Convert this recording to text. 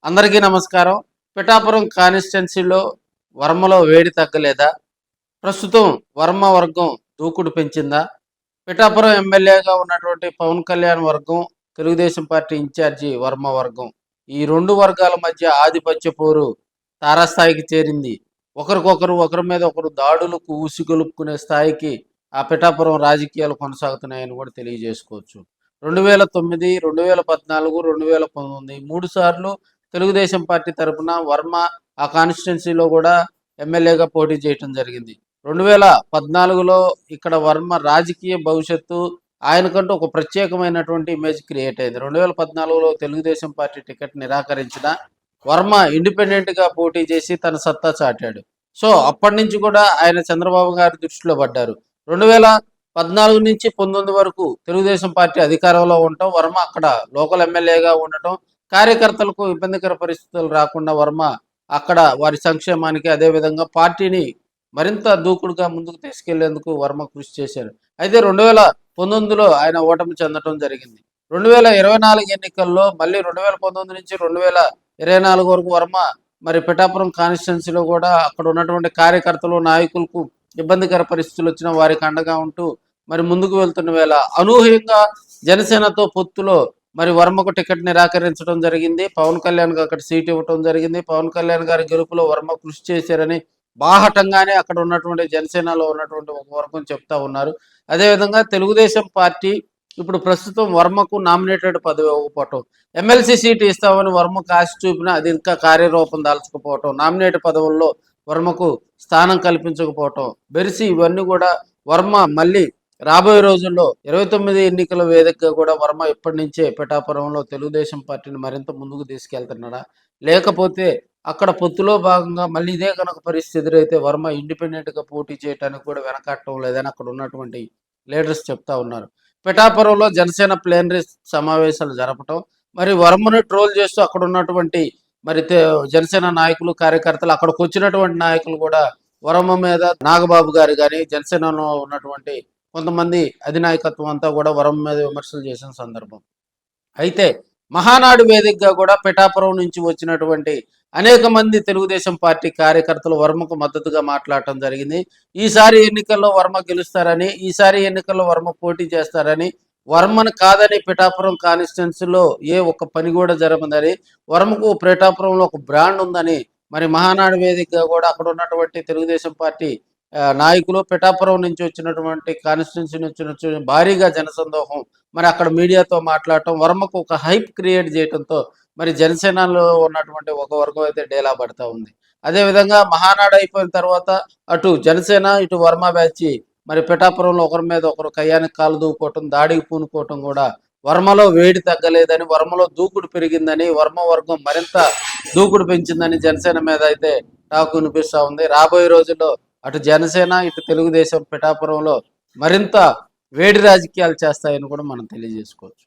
అందరికీ నమస్కారం. పిఠాపురం కాన్స్టిట్యున్సీలో వర్మలో వేడి తగ్గలేదా? ప్రస్తుతం వర్మ వర్గం దూకుడు పెంచిందా? పిఠాపురం ఎమ్మెల్యేగా ఉన్నటువంటి పవన్ కళ్యాణ్ వర్గం, తెలుగుదేశం పార్టీ ఇన్ఛార్జి వర్మ వర్గం, ఈ రెండు వర్గాల మధ్య ఆధిపత్య పోరు తారాస్థాయికి చేరింది. ఒకరి మీద ఒకరు దాడులకు ఊసిగొలుపుకునే స్థాయికి ఆ పిఠాపురం రాజకీయాలు కొనసాగుతున్నాయని కూడా తెలియజేసుకోవచ్చు. 2009, 2014, 2019 3 సార్లు తెలుగుదేశం పార్టీ తరఫున వర్మ ఆ కాన్స్టిట్యున్సీలో కూడా ఎమ్మెల్యేగా పోటీ చేయటం జరిగింది. 2014లో ఇక్కడ వర్మ రాజకీయ భవిష్యత్తు ఆయనకంటూ ఒక ప్రత్యేకమైనటువంటి ఇమేజ్ క్రియేట్ అయింది. 2014లో తెలుగుదేశం పార్టీ టికెట్ నిరాకరించిన వర్మ ఇండిపెండెంట్గా పోటీ చేసి తన సత్తా చాటాడు. సో అప్పటి నుంచి కూడా ఆయన చంద్రబాబు గారి దృష్టిలో పడ్డారు. 2014 నుంచి 19 వరకు తెలుగుదేశం పార్టీ అధికారంలో ఉండటం, వర్మ అక్కడ లోకల్ ఎమ్మెల్యేగా ఉండటం, కార్యకర్తలకు ఇబ్బందికర పరిస్థితులు రాకుండా వర్మ అక్కడ వారి సంక్షేమానికి, అదేవిధంగా పార్టీని మరింత దూకుడుగా ముందుకు తీసుకెళ్లేందుకు వర్మ కృషి చేశారు. అయితే 2019లో ఆయన ఓటమి చెందడం జరిగింది. 2024 ఎన్నికల్లో మళ్ళీ 2019 నుంచి 2024 వరకు వర్మ మరి పిఠాపురం కాన్స్టిట్యున్సీలో కూడా అక్కడ ఉన్నటువంటి కార్యకర్తలు, నాయకులకు ఇబ్బందికర పరిస్థితులు వచ్చిన వారికి అండగా ఉంటూ మరి ముందుకు వెళ్తున్న వేళ అనూహ్యంగా జనసేనతో పొత్తులో మరి వర్మకు టికెట్ నిరాకరించడం జరిగింది. పవన్ కళ్యాణ్కి అక్కడ సీట్ ఇవ్వడం జరిగింది. పవన్ కళ్యాణ్ గారి గెలుపులో వర్మ కృషి చేశారని బాహటంగానే అక్కడ ఉన్నటువంటి జనసేనలో ఉన్నటువంటి ఒక వర్గం చెప్తా ఉన్నారు. అదేవిధంగా తెలుగుదేశం పార్టీ ఇప్పుడు ప్రస్తుతం వర్మకు నామినేటెడ్ పదవి ఇవ్వకపోవటం, ఎమ్మెల్సీ సీట్ ఇస్తామని వర్మకు ఆశ చూపినా అది ఇంకా కార్యరూపం దాల్చకపోవటం, నామినేట్ పదవుల్లో వర్మకు స్థానం కల్పించకపోవటం, బెరిసి ఇవన్నీ కూడా వర్మ మళ్ళీ రాబోయే రోజుల్లో 29 ఎన్నికల వేదికగా కూడా వర్మ ఇప్పటి నుంచే పిఠాపురంలో తెలుగుదేశం పార్టీని మరింత ముందుకు తీసుకెళ్తున్నాడా, లేకపోతే అక్కడ పొత్తులో భాగంగా మళ్ళీ ఇదే కనుక పరిస్థితి ఎదురైతే వర్మ ఇండిపెండెంట్గా పోటీ చేయడానికి కూడా వెనకట్టడం లేదని అక్కడ ఉన్నటువంటి లీడర్స్ చెప్తా ఉన్నారు. పిఠాపురంలో జనసేన ప్లేనరీ సమావేశాలు జరపటం, మరి వర్మను ట్రోల్ చేస్తూ అక్కడ ఉన్నటువంటి మరి జనసేన నాయకులు, కార్యకర్తలు, అక్కడికి వచ్చినటువంటి నాయకులు కూడా వర్మ మీద, నాగబాబు గారు కానీ జనసేనలో ఉన్నటువంటి కొంతమంది అధినాయకత్వం అంతా కూడా వర్మ మీద విమర్శలు చేసిన సందర్భం. అయితే మహానాడు వేదికగా కూడా పిఠాపురం నుంచి వచ్చినటువంటి అనేక మంది తెలుగుదేశం పార్టీ కార్యకర్తలు వర్మకు మద్దతుగా మాట్లాడటం జరిగింది. ఈసారి ఎన్నికల్లో వర్మ గెలుస్తారని, ఈసారి ఎన్నికల్లో వర్మ పోటీ చేస్తారని, వర్మను కాదని పిఠాపురం కాన్స్టిట్యున్సీలో ఏ ఒక్క పని కూడా జరగదని, వర్మకు పిఠాపురంలో ఒక బ్రాండ్ ఉందని మరి మహానాడు వేదికగా కూడా అక్కడ ఉన్నటువంటి తెలుగుదేశం పార్టీ నాయకులు, పిఠాపురం నుంచి వచ్చినటువంటి కాన్స్టిట్యున్సీ నుంచి భారీగా జనసందోహం మరి అక్కడ మీడియాతో మాట్లాడటం, వర్మకు ఒక హైప్ క్రియేట్ చేయడంతో మరి జనసేనలో ఉన్నటువంటి ఒక వర్గం అయితే డేలా పడతా ఉంది. అదేవిధంగా మహానాడు అయిపోయిన తర్వాత అటు జనసేన, ఇటు వర్మ బ్యాచ్ మరి పిఠాపురంలో ఒకరి మీద ఒకరు కయ్యానికి కాలు దూకోవటం, దాడికి పూనుకోవటం కూడా వర్మలో వేడి తగ్గలేదని, వర్మలో దూకుడు పెరిగిందని, వర్మ వర్గం మరింత దూకుడు పెంచిందని జనసేన మీద అయితే టాకు వినిపిస్తూ ఉంది. రాబోయే రోజుల్లో అటు జనసేన, ఇటు తెలుగుదేశం పిఠాపురంలో మరింత వేడి రాజకీయాలు చేస్తాయని కూడా మనం తెలియజేసుకోవచ్చు.